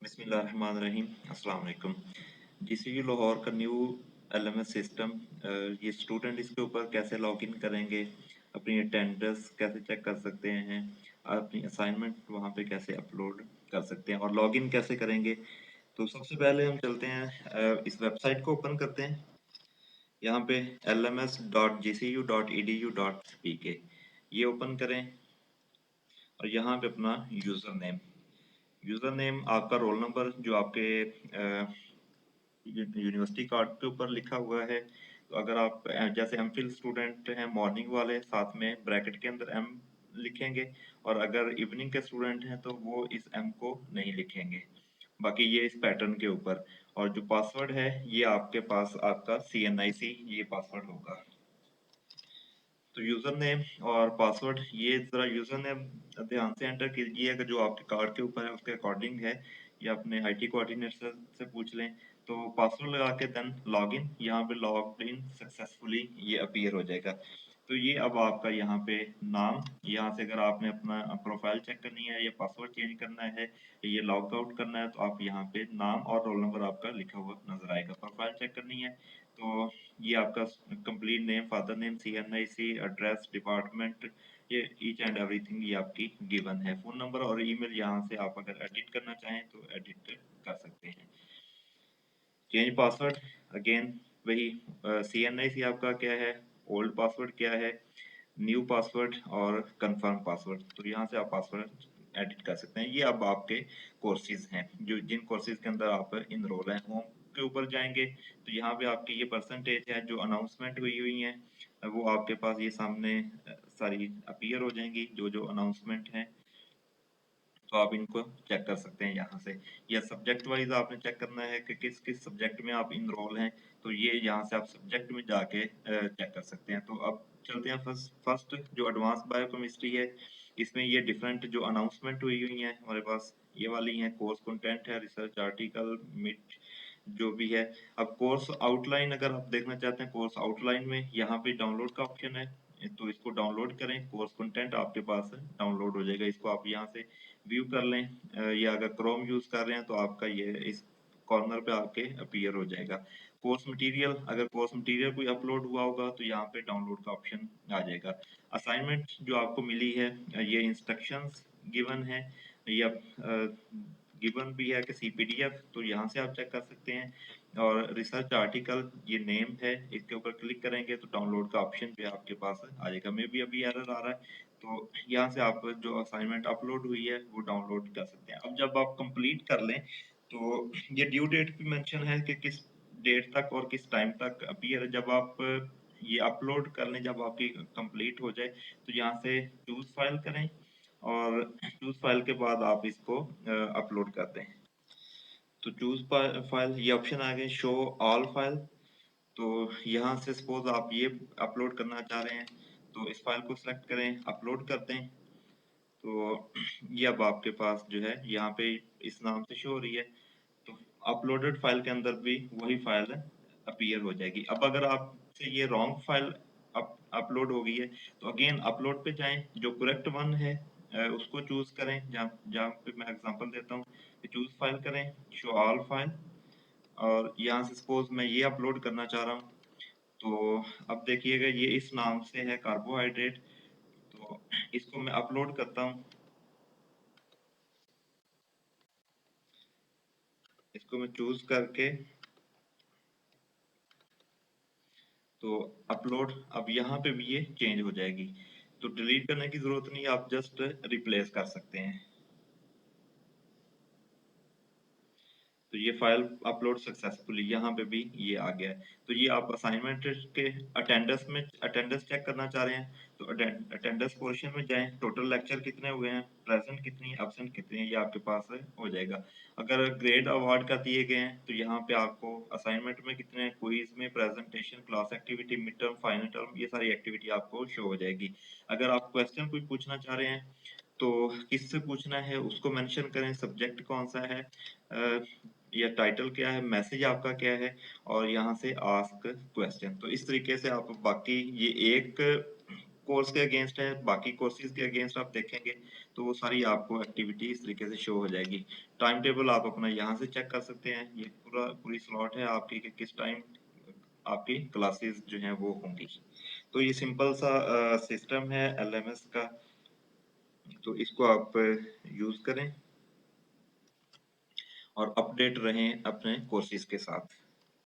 बिस्मिल्लाहिर्रहमानिर्रहीम। अस्सलाम वालेकुम। जीसीयू लाहौर का न्यू एलएमएस सिस्टम, ये स्टूडेंट इसके ऊपर कैसे लॉगिन करेंगे, अपनी अटेंडेंस कैसे चेक कर सकते हैं, अपनी असाइनमेंट वहाँ पे कैसे अपलोड कर सकते हैं और लॉगिन कैसे करेंगे। तो सबसे पहले हम चलते हैं, इस वेबसाइट को ओपन करते हैं। यहाँ पे lms.gcu.edu.pk ये ओपन करें और यहाँ पे अपना यूज़र नेम आपका रोल नंबर जो आपके यूनिवर्सिटी कार्ड के ऊपर लिखा हुआ है। तो अगर आप जैसे एमफिल स्टूडेंट हैं मॉर्निंग वाले, साथ में ब्रैकेट के अंदर एम लिखेंगे, और अगर इवनिंग के स्टूडेंट हैं तो वो इस एम को नहीं लिखेंगे। बाकी ये इस पैटर्न के ऊपर। और जो पासवर्ड है ये आपके पास आपका CNIC ये पासवर्ड होगा। तो यूजर नेम और पासवर्ड ये जरा यूजर नेम ध्यान से एंटर कीजिएगा, जो आपके कार्ड के ऊपर है उसके अकॉर्डिंग है, या अपने IT कोऑर्डिनेटर से पूछ लें। तो पासवर्ड लगा के देन लॉगिन, यहाँ पे लॉग्ड इन सक्सेसफुली ये अपीयर हो जाएगा। तो ये अब आपका यहाँ पे नाम, यहाँ से अगर आपने अपना प्रोफाइल चेक करनी है या पासवर्ड चेंज करना है, ये लॉग आउट करना है, तो आप यहाँ पे नाम और रोल नंबर आपका लिखा हुआ नजर आएगा। प्रोफाइल चेक करनी है तो ये आपका complete name, father name, CNIC, address, department, ये ईच एंड एवरीथिंग ये आपकी गिवन है। फोन नंबर और ईमेल यहाँ से आप अगर एडिट करना चाहें तो एडिट कर सकते हैं। चेंज पासवर्ड, अगेन वही, CNIC आपका क्या है, ओल्ड पासवर्ड क्या है, न्यू पासवर्ड और कंफर्म पासवर्ड। तो यहाँ से आप पासवर्ड एडिट कर सकते हैं। ये अब आपके कोर्सेज हैं, जो जिन कोर्सेज के अंदर आप इनरोल हैं। होम के ऊपर जाएंगे तो यहाँ पे आपकी ये परसेंटेज है जो अनाउंसमेंट हुई हुई है, वो आपके पास ये सामने सारी अपीयर हो जाएंगी, जो जो अनाउंसमेंट है। तो आप इनको चेक कर सकते हैं यहाँ से, या सब्जेक्ट वाइज आपने चेक करना है कि किस किस सब्जेक्ट में आप इनरोल हैं, तो ये यहाँ से आप सब्जेक्ट में जाके चेक कर सकते हैं। तो अब चलते हैं फर्स्ट जो एडवांस बायोकेमिस्ट्री है, इसमें ये डिफरेंट जो अनाउंसमेंट हुई हुई हैं हमारे पास, ये वाली हैं। कोर्स कंटेंट है, रिसर्च आर्टिकल, मिड जो भी है। अब कोर्स आउटलाइन अगर आप देखना चाहते हैं, कोर्स आउटलाइन में यहाँ पे डाउनलोड का ऑप्शन है, तो इसको डाउनलोड करें। कोर्स कंटेंट आपके पास डाउनलोड हो जाएगा, इसको आप यहाँ से व्यू कर लें, या अगर क्रोम यूज कर रहे हैं तो आपका ये इस कॉर्नर पे आके अपीयर हो जाएगा। कोर्स मटेरियल, अगर कोर्स मटेरियल कोई अपलोड हुआ होगा तो यहाँ पे डाउनलोड का ऑप्शन आ जाएगा। असाइनमेंट जो आपको मिली है, ये इंस्ट्रक्शंस गिवन है, या गिवन भी है कि CPDF, तो यहाँ से आप चेक कर सकते हैं। और रिसर्च आर्टिकल ये नेम है, इसके ऊपर क्लिक करेंगे तो डाउनलोड का ऑप्शन भी आपके पास आ जाएगा। मे भी अभी एरर आ रहा है, तो यहाँ से आप जो असाइनमेंट अपलोड हुई है वो डाउनलोड कर सकते हैं। अब जब आप कंप्लीट कर लें तो ये ड्यू डेट भी मेंशन है कि किस डेट तक और किस टाइम तक अपीयर। जब आप ये अपलोड कर लें, जब आपकी कंप्लीट हो जाए, तो यहाँ से चूज फाइल करें, और चूज फाइल के बाद आप इसको अपलोड कर दें। तो चूज फाइल ये ऑप्शन आ गए, शो ऑल फाइल। तो यहाँ से सपोज आप ये अपलोड करना चाह रहे हैं, तो इस फाइल को सिलेक्ट करें, अपलोड कर दें। तो ये अब आपके पास जो है यहाँ पे इस नाम से शो हो रही है। तो अपलोडेड फाइल के अंदर भी वही फाइल अपीयर हो जाएगी। अब अगर आपसे ये रॉन्ग फाइल अपलोड हो गई है, तो अगेन अपलोड पे जाएं, जो करेक्ट वन है उसको चूज करें। जहाँ जहाँ पे मैं एग्जांपल देता हूँ, चूज फाइल करें, शो ऑल फाइल, और यहाँ से सपोज मैं ये अपलोड करना चाह रहा हूँ। तो अब देखिएगा ये इस नाम से है, कार्बोहाइड्रेट। तो इसको मैं अपलोड करता हूँ, इसको मैं चूज करके, तो अपलोड, अब यहाँ पे भी ये चेंज हो जाएगी। तो डिलीट करने की जरूरत नहीं, आप जस्ट रिप्लेस कर सकते हैं। तो ये फाइल अपलोड सक्सेसफुली, यहाँ पे भी ये आ गया है। तो ये आप असाइनमेंट के अटेंडेंस चेक करना चाह रहे हैं, तो अटेंडेंस पोर्शन में जाएं, टोटल लेक्चर कितने हुए हैं, प्रेजेंट कितनी है, एब्सेंट कितनी है, ये आपके पास हो जाएगा। अगर ग्रेड अवार्ड का दिए गए हैं तो यहाँ पे आपको असाइनमेंट में कितने, क्विज में, presentation, class activity, mid term, final term, ये सारी एक्टिविटी आपको शो हो जाएगी। अगर आप क्वेश्चन कोई पूछना चाह रहे हैं तो किससे पूछना है उसको मेंशन करें, सब्जेक्ट कौन सा है, या टाइटल क्या है, मैसेज आपका क्या है, और यहाँ से आस्क क्वेश्चन। तो इस तरीके से आप बाकी ये एक कोर्स के अगेंस्ट है, बाकी कोर्सेज़ के अगेंस्ट आप देखेंगे, तो वो सारी आपको एक्टिविटी इस तरीके से शो हो जाएगी। टाइम टेबल आप अपना यहाँ से चेक कर सकते हैं, ये पूरी स्लॉट है आपकी कि किस टाइम आपकी क्लासेस जो हैं वो होंगी। तो ये सिंपल सा सिस्टम है एलएमएस का, तो इसको आप यूज़ करें और अपडेट रहें अपने कोर्सेज़ के साथ।